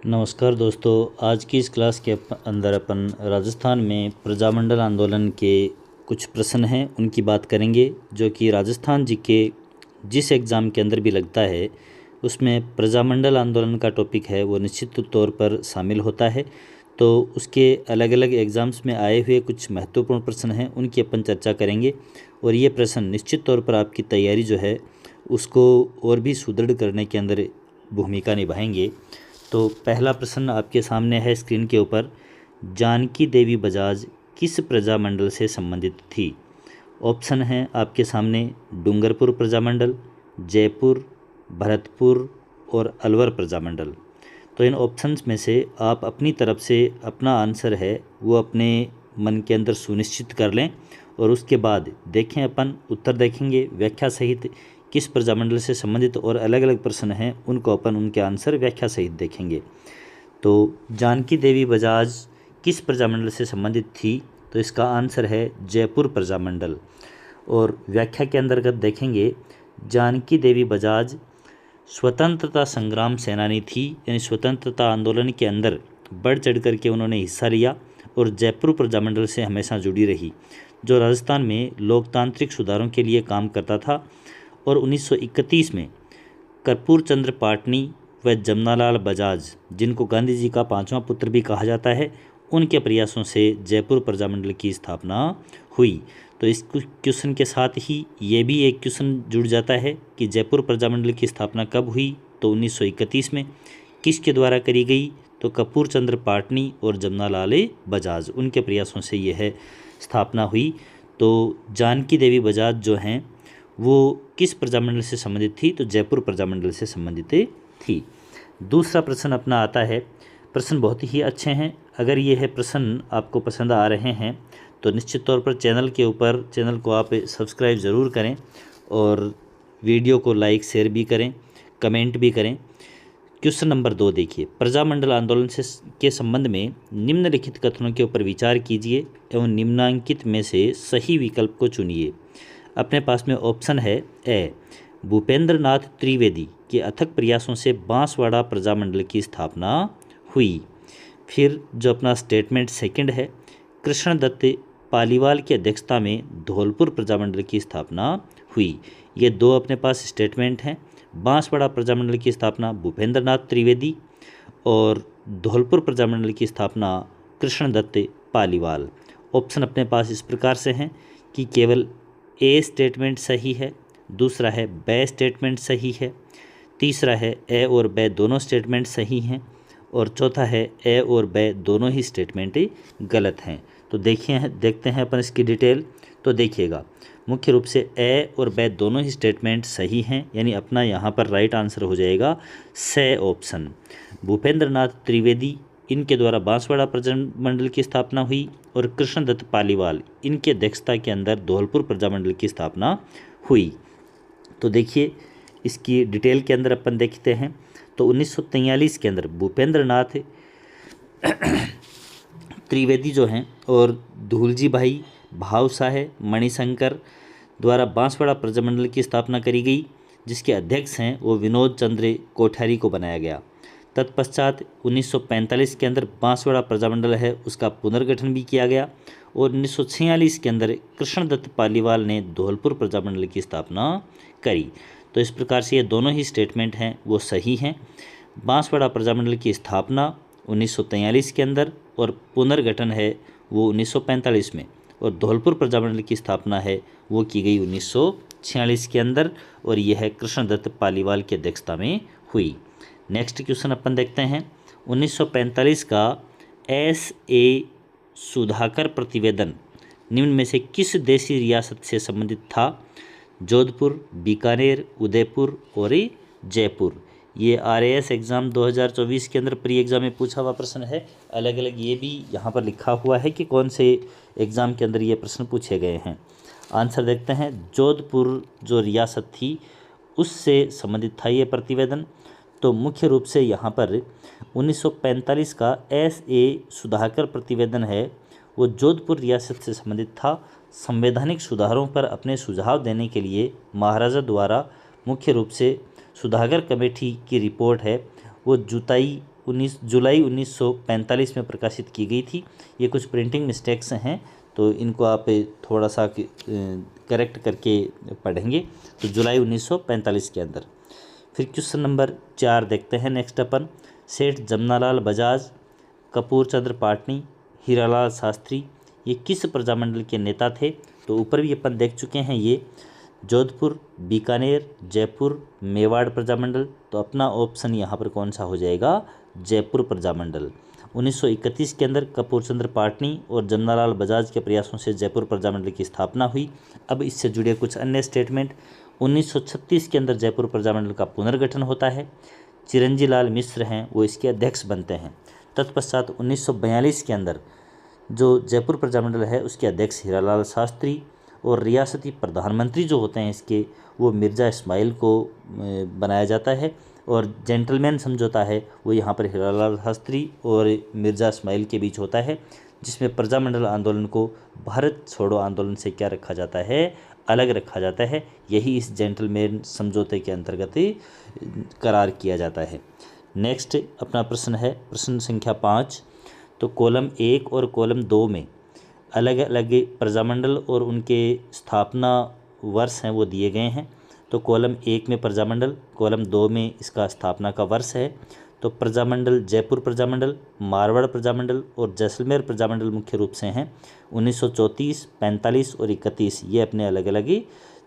नमस्कार दोस्तों। आज की इस क्लास के अंदर अपन राजस्थान में प्रजामंडल आंदोलन के कुछ प्रश्न हैं उनकी बात करेंगे, जो कि राजस्थान जी के जिस एग्ज़ाम के अंदर भी लगता है उसमें प्रजामंडल आंदोलन का टॉपिक है वो निश्चित तौर पर शामिल होता है। तो उसके अलग अलग एग्ज़ाम्स में आए हुए कुछ महत्वपूर्ण प्रश्न हैं उनकी अपन चर्चा करेंगे, और ये प्रश्न निश्चित तौर पर आपकी तैयारी जो है उसको और भी सुदृढ़ करने के अंदर भूमिका निभाएंगे। तो पहला प्रश्न आपके सामने है स्क्रीन के ऊपर। जानकी देवी बजाज किस प्रजामंडल से संबंधित थी? ऑप्शन हैं आपके सामने डूंगरपुर प्रजामंडल, जयपुर, भरतपुर और अलवर प्रजामंडल। तो इन ऑप्शंस में से आप अपनी तरफ से अपना आंसर है वो अपने मन के अंदर सुनिश्चित कर लें, और उसके बाद देखें अपन उत्तर देखेंगे व्याख्या सहित किस प्रजामंडल से संबंधित और अलग अलग प्रश्न हैं उनको अपन उनके आंसर व्याख्या सहित देखेंगे। तो जानकी देवी बजाज किस प्रजामंडल से संबंधित थी? तो इसका आंसर है जयपुर प्रजामंडल। और व्याख्या के अंतर्गत देखेंगे जानकी देवी बजाज स्वतंत्रता संग्राम सेनानी थी, यानी स्वतंत्रता आंदोलन के अंदर बढ़ चढ़ करके उन्होंने हिस्सा लिया और जयपुर प्रजामंडल से हमेशा जुड़ी रही, जो राजस्थान में लोकतांत्रिक सुधारों के लिए काम करता था। और 1931 में कर्पूर चंद्र पाटनी व जमनालाल बजाज, जिनको गांधी जी का पांचवा पुत्र भी कहा जाता है, उनके प्रयासों से जयपुर प्रजामंडल की स्थापना हुई। तो इस क्वेश्चन के साथ ही ये भी एक क्वेश्चन जुड़ जाता है कि जयपुर प्रजामंडल की स्थापना कब हुई? तो 1931 में। किसके द्वारा करी गई? तो कर्पूर चंद्र पाटनी और जमनालाल बजाज, उनके प्रयासों से यह स्थापना हुई। तो जानकी देवी बजाज जो हैं वो किस प्रजामंडल से संबंधित थी? तो जयपुर प्रजामंडल से संबंधित थी। दूसरा प्रश्न अपना आता है। प्रश्न बहुत ही अच्छे हैं। अगर ये है प्रश्न आपको पसंद आ रहे हैं तो निश्चित तौर पर चैनल को आप सब्सक्राइब ज़रूर करें और वीडियो को लाइक शेयर भी करें, कमेंट भी करें। क्वेश्चन नंबर 2 देखिए। प्रजामंडल आंदोलन से के संबंध में निम्नलिखित कथनों के ऊपर विचार कीजिए एवं निम्नांकित में से सही विकल्प को चुनिए। अपने पास में ऑप्शन है ए, भूपेंद्र नाथ त्रिवेदी के अथक प्रयासों से बांसवाड़ा प्रजामंडल की स्थापना हुई। फिर जो अपना स्टेटमेंट सेकंड है, कृष्णदत्त पालीवाल की अध्यक्षता में धौलपुर प्रजामंडल की स्थापना हुई। ये दो अपने पास स्टेटमेंट हैं। बांसवाड़ा प्रजामंडल की स्थापना भूपेंद्र नाथ त्रिवेदी और धौलपुर प्रजामंडल की स्थापना कृष्णदत्त पालीवाल। ऑप्शन अपने पास इस प्रकार से हैं कि केवल ए स्टेटमेंट सही है, दूसरा है बे स्टेटमेंट सही है, तीसरा है ए और बे दोनों स्टेटमेंट सही हैं, और चौथा है ए और बे दोनों ही स्टेटमेंट गलत हैं। तो देखते हैं अपन इसकी डिटेल। तो देखिएगा, मुख्य रूप से ए और बे दोनों ही स्टेटमेंट सही हैं, यानी अपना यहाँ पर राइट आंसर हो जाएगा से ऑप्शन। भूपेंद्र नाथ त्रिवेदी, इनके द्वारा बांसवाड़ा प्रजामंडल की स्थापना हुई, और कृष्णदत्त पालीवाल, इनकी अध्यक्षता के अंदर धौलपुर प्रजामंडल की स्थापना हुई। तो देखिए इसकी डिटेल के अंदर अपन देखते हैं। तो 1943 के अंदर भूपेंद्र नाथ त्रिवेदी जो हैं और धूलजी भाई भावसाह मणिशंकर द्वारा बांसवाड़ा प्रजामंडल की स्थापना करी गई, जिसके अध्यक्ष हैं वो विनोद चंद्र कोठारी को बनाया गया। तत्पश्चात 1945 के अंदर बांसवाड़ा प्रजामंडल है उसका पुनर्गठन भी किया गया, और 1946 के अंदर कृष्णदत्त पालीवाल ने धौलपुर प्रजामंडल की स्थापना करी। तो इस प्रकार से ये दोनों ही स्टेटमेंट हैं वो सही हैं। बांसवाड़ा प्रजामंडल की स्थापना 1943 के अंदर और पुनर्गठन है वो 1945 में, और धौलपुर प्रजामंडल की स्थापना है वो की गई 1946 के अंदर, और यह है कृष्णदत्त पालीवाल की अध्यक्षता में हुई। नेक्स्ट क्वेश्चन अपन देखते हैं। 1945 का S.A. सुधाकर प्रतिवेदन निम्न में से किस देशी रियासत से संबंधित था? जोधपुर, बीकानेर, उदयपुर और जयपुर। ये RAS एग्ज़ाम 2024 के अंदर प्री एग्ज़ाम में पूछा हुआ प्रश्न है। अलग अलग ये भी यहाँ पर लिखा हुआ है कि कौन से एग्ज़ाम के अंदर ये प्रश्न पूछे गए हैं। आंसर देखते हैं। जोधपुर जो रियासत थी उससे संबंधित था ये प्रतिवेदन। तो मुख्य रूप से यहाँ पर 1945 का S.A. सुधाकर प्रतिवेदन है वो जोधपुर रियासत से संबंधित था। संवैधानिक सुधारों पर अपने सुझाव देने के लिए महाराजा द्वारा मुख्य रूप से सुधाकर कमेटी की रिपोर्ट है वो जुताई जुलाई 1945 में प्रकाशित की गई थी। ये कुछ प्रिंटिंग मिस्टेक्स हैं तो इनको आप थोड़ा सा करेक्ट करके पढ़ेंगे। तो जुलाई 1945 के अंदर। फिर क्वेश्चन नंबर 4 देखते हैं नेक्स्ट अपन। सेठ जमनालाल बजाज, कपूर चंद्र पाटनी, हीरालाल शास्त्री ये किस प्रजामंडल के नेता थे? तो ऊपर भी अपन देख चुके हैं ये जोधपुर, बीकानेर, जयपुर, मेवाड़ प्रजामंडल। तो अपना ऑप्शन यहाँ पर कौन सा हो जाएगा? जयपुर प्रजामंडल। 1931 के अंदर कपूर चंद्र पाटनी और जमनालाल बजाज के प्रयासों से जयपुर प्रजामंडल की स्थापना हुई। अब इससे जुड़े कुछ अन्य स्टेटमेंट। 1936 के अंदर जयपुर प्रजामंडल का पुनर्गठन होता है। चिरंजी लाल मिश्र हैं वो इसके अध्यक्ष बनते हैं। तत्पश्चात 1942 के अंदर जो जयपुर प्रजामंडल है उसके अध्यक्ष हीरालाल शास्त्री और रियासती प्रधानमंत्री जो होते हैं इसके वो मिर्ज़ा इस्माइल को बनाया जाता है। और जेंटलमैन समझौता है वो यहाँ पर हीरालाल शास्त्री और मिर्ज़ा इस्माइल के बीच होता है, जिसमें प्रजामंडल आंदोलन को भारत छोड़ो आंदोलन से क्या रखा जाता है? अलग रखा जाता है। यही इस जेंटलमैन समझौते के अंतर्गत करार किया जाता है। नेक्स्ट अपना प्रश्न है प्रश्न संख्या 5। तो कॉलम 1 और कॉलम 2 में अलग अलग प्रजामंडल और उनके स्थापना वर्ष हैं वो दिए गए हैं। तो कॉलम 1 में प्रजामंडल, कॉलम 2 में इसका स्थापना का वर्ष है। तो प्रजामंडल जयपुर प्रजामंडल, मारवाड़ प्रजामंडल और जैसलमेर प्रजामंडल मुख्य रूप से हैं 1934, 45 और 31। ये अपने अलग अलग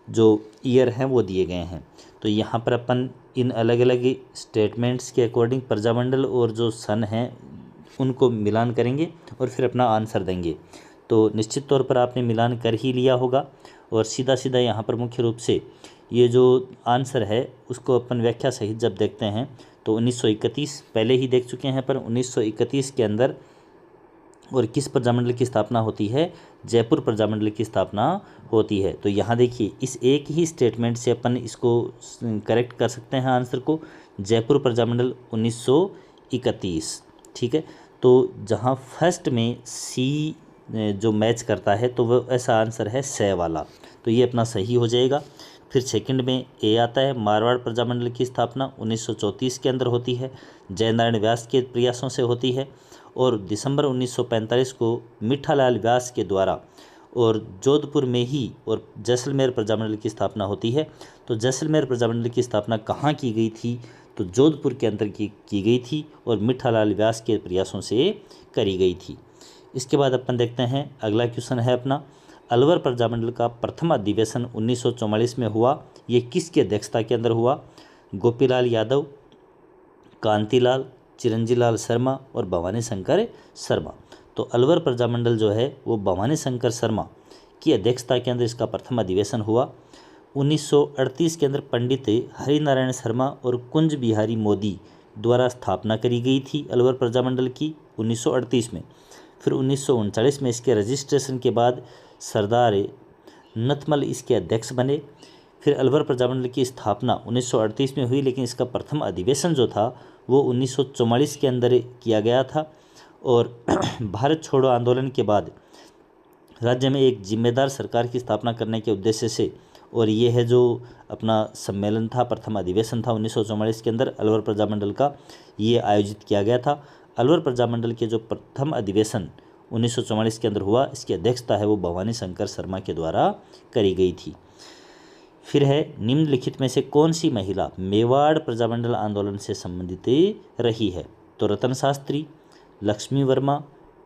जो ईयर हैं वो दिए गए हैं। तो यहाँ पर अपन इन अलग अलग स्टेटमेंट्स के अकॉर्डिंग प्रजामंडल और जो सन हैं उनको मिलान करेंगे और फिर अपना आंसर देंगे। तो निश्चित तौर पर आपने मिलान कर ही लिया होगा। और सीधा सीधा यहाँ पर मुख्य रूप से ये जो आंसर है उसको अपन व्याख्या सहित जब देखते हैं तो 1931 पहले ही देख चुके हैं, पर 1931 के अंदर और किस प्रजामंडल की स्थापना होती है? जयपुर प्रजामंडल की स्थापना होती है। तो यहाँ देखिए इस एक ही स्टेटमेंट से अपन इसको करेक्ट कर सकते हैं आंसर को। जयपुर प्रजामंडल 1931। ठीक है, तो जहाँ फर्स्ट में सी जो मैच करता है तो वो ऐसा आंसर है से वाला, तो ये अपना सही हो जाएगा। फिर सेकंड में ए आता है। मारवाड़ प्रजामंडल की स्थापना 1934 के अंदर होती है, जयनारायण व्यास के प्रयासों से होती है। और दिसंबर 1945 को मिठालाल व्यास के द्वारा और जोधपुर में ही और जैसलमेर प्रजामंडल की स्थापना होती है। तो जैसलमेर प्रजामंडल की स्थापना कहाँ की गई थी? तो जोधपुर के अंदर की गई थी और मिठालाल व्यास के प्रयासों से करी गई थी। इसके बाद अपन देखते हैं अगला क्वेश्चन है अपना। अलवर प्रजामंडल का प्रथम अधिवेशन 1944 में हुआ। ये किसकी अध्यक्षता के अंदर हुआ? गोपीलाल यादव, कांतिलाल, चिरंजीलाल शर्मा और भवानी शंकर शर्मा। तो अलवर प्रजामंडल जो है वो भवानी शंकर शर्मा की अध्यक्षता के अंदर इसका प्रथम अधिवेशन हुआ। 1938 के अंदर पंडित हरिनारायण शर्मा और कुंज बिहारी मोदी द्वारा स्थापना करी गई थी अलवर प्रजामंडल की 1938 में। फिर 1939 में इसके रजिस्ट्रेशन के बाद सरदार नथमल इसके अध्यक्ष बने। फिर अलवर प्रजामंडल की स्थापना 1938 में हुई, लेकिन इसका प्रथम अधिवेशन जो था वो 1944 के अंदर किया गया था। और भारत छोड़ो आंदोलन के बाद राज्य में एक जिम्मेदार सरकार की स्थापना करने के उद्देश्य से, और ये है जो अपना सम्मेलन था, प्रथम अधिवेशन था 1944 के अंदर अलवर प्रजामंडल का, ये आयोजित किया गया था। अलवर प्रजामंडल के जो प्रथम अधिवेशन 1944 के अंदर हुआ, इसकी अध्यक्षता है वो भवानी शंकर शर्मा के द्वारा करी गई थी। फिर है निम्नलिखित में से कौन सी महिला मेवाड़ प्रजामंडल आंदोलन से संबंधित रही है? तो रतन शास्त्री, लक्ष्मी वर्मा,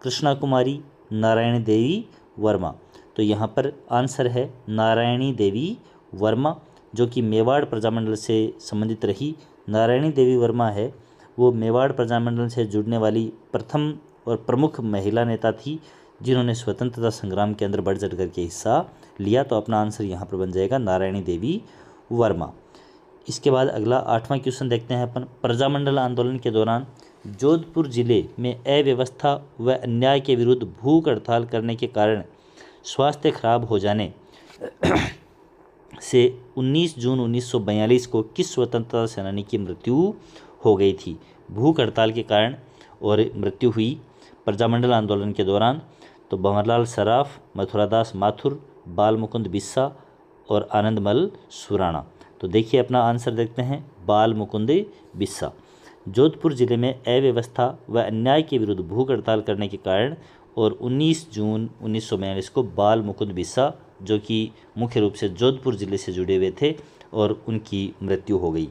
कृष्णा कुमारी, नारायणी देवी वर्मा। तो यहाँ पर आंसर है नारायणी देवी वर्मा, जो कि मेवाड़ प्रजामंडल से संबंधित रही। नारायणी देवी वर्मा है वो मेवाड़ प्रजामंडल से जुड़ने वाली प्रथम और प्रमुख महिला नेता थी, जिन्होंने स्वतंत्रता संग्राम के अंदर बढ़ चढ़ करके हिस्सा लिया। तो अपना आंसर यहाँ पर बन जाएगा नारायणी देवी वर्मा। इसके बाद अगला 8वां क्वेश्चन देखते हैं अपन। प्रजामंडल आंदोलन के दौरान जोधपुर जिले में अव्यवस्था व अन्याय के विरुद्ध भूख हड़ताल करने के कारण स्वास्थ्य खराब हो जाने से 19 जून 1942 को किस स्वतंत्रता सेनानी की मृत्यु हो गई थी? भूख हड़ताल के कारण और मृत्यु हुई प्रजामंडल आंदोलन के दौरान। तो भंवरलाल सराफ, मथुरादास माथुर, बाल मुकुंद बिस्सा और आनंदमल सुराणा। तो देखिए अपना आंसर देखते हैं, बाल मुकुंद बिस्सा। जोधपुर जिले में अव्यवस्था व अन्याय के विरुद्ध भूख हड़ताल करने के कारण और 19 जून 1942 को बाल मुकुंद बिस्सा, जो कि मुख्य रूप से जोधपुर जिले से जुड़े हुए थे, और उनकी मृत्यु हो गई।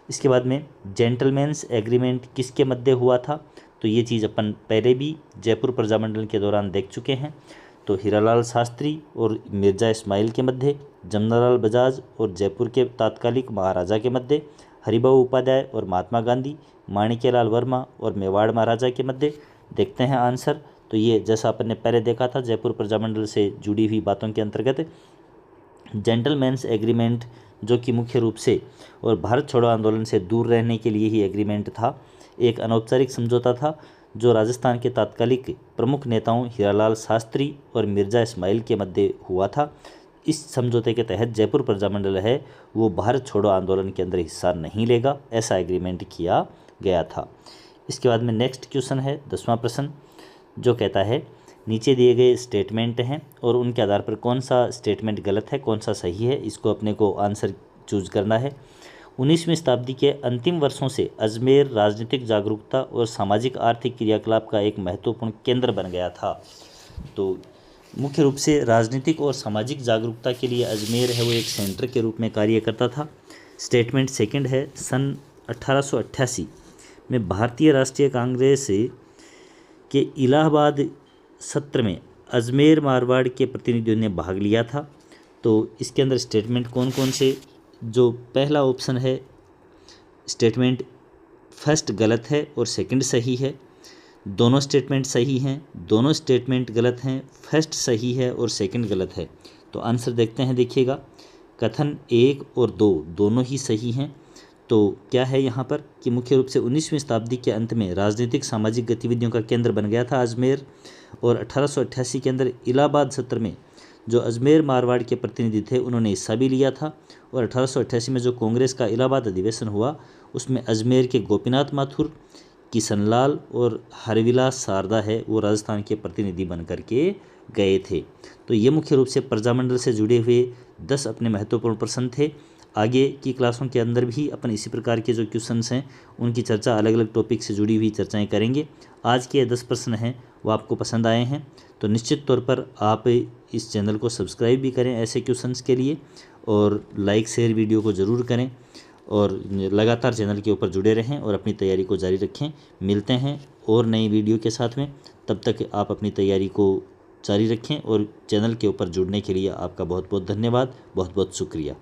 इसके बाद में जेंटलमैन्स एग्रीमेंट किसके मध्य हुआ था, तो ये चीज़ अपन पहले भी जयपुर प्रजामंडल के दौरान देख चुके हैं। तो हीरालाल शास्त्री और मिर्ज़ा इस्माइल के मध्य, जमनालाल बजाज और जयपुर के तात्कालिक महाराजा के मध्य, हरिभाऊ उपाध्याय और महात्मा गांधी, माणिक्यलाल वर्मा और मेवाड़ महाराजा के मध्य। देखते हैं आंसर। तो ये जैसा अपन ने पहले देखा था जयपुर प्रजामंडल से जुड़ी हुई बातों के अंतर्गत जेंटलमैन्स एग्रीमेंट, जो कि मुख्य रूप से और भारत छोड़ो आंदोलन से दूर रहने के लिए ही एग्रीमेंट था, एक अनौपचारिक समझौता था जो राजस्थान के तात्कालिक प्रमुख नेताओं हीरालाल शास्त्री और मिर्ज़ा इस्माइल के मध्य हुआ था। इस समझौते के तहत जयपुर प्रजामंडल है वो भारत छोड़ो आंदोलन के अंदर हिस्सा नहीं लेगा, ऐसा एग्रीमेंट किया गया था। इसके बाद में नेक्स्ट क्वेश्चन है 10वां प्रश्न, जो कहता है नीचे दिए गए स्टेटमेंट हैं और उनके आधार पर कौन सा स्टेटमेंट गलत है, कौन सा सही है, इसको अपने को आंसर चूज करना है। 19वीं शताब्दी के अंतिम वर्षों से अजमेर राजनीतिक जागरूकता और सामाजिक आर्थिक क्रियाकलाप का एक महत्वपूर्ण केंद्र बन गया था। तो मुख्य रूप से राजनीतिक और सामाजिक जागरूकता के लिए अजमेर है वो एक सेंटर के रूप में कार्य करता था। स्टेटमेंट सेकंड है, सन 1888 में भारतीय राष्ट्रीय कांग्रेस के इलाहाबाद सत्र में अजमेर मारवाड़ के प्रतिनिधियों ने भाग लिया था। तो इसके अंदर स्टेटमेंट कौन कौन से, जो पहला ऑप्शन है स्टेटमेंट फर्स्ट गलत है और सेकंड सही है, दोनों स्टेटमेंट सही हैं, दोनों स्टेटमेंट गलत हैं, फर्स्ट सही है और सेकंड गलत है। तो आंसर देखते हैं, देखिएगा कथन 1 और 2 दोनों ही सही हैं। तो क्या है यहाँ पर कि मुख्य रूप से 19वीं शताब्दी के अंत में राजनीतिक सामाजिक गतिविधियों का केंद्र बन गया था अजमेर, और 1888 के अंदर इलाहाबाद सत्र में जो अजमेर मारवाड़ के प्रतिनिधि थे उन्होंने हिस्सा भी लिया था, और 1888 में जो कांग्रेस का इलाहाबाद अधिवेशन हुआ उसमें अजमेर के गोपीनाथ माथुर, किशनलाल और हरविलास शारदा है वो राजस्थान के प्रतिनिधि बन करके गए थे। तो ये मुख्य रूप से प्रजामंडल से जुड़े हुए 10 अपने महत्वपूर्ण प्रश्न थे। आगे की क्लासों के अंदर भी अपन इसी प्रकार के जो क्वेश्चंस हैं उनकी चर्चा अलग अलग टॉपिक से जुड़ी हुई चर्चाएं करेंगे। आज के 10 प्रश्न हैं वो आपको पसंद आए हैं तो निश्चित तौर पर आप इस चैनल को सब्सक्राइब भी करें ऐसे क्वेश्चंस के लिए, और लाइक शेयर वीडियो को ज़रूर करें और लगातार चैनल के ऊपर जुड़े रहें और अपनी तैयारी को जारी रखें। मिलते हैं और नई वीडियो के साथ में, तब तक आप अपनी तैयारी को जारी रखें और चैनल के ऊपर जुड़ने के लिए आपका बहुत बहुत धन्यवाद, बहुत बहुत शुक्रिया।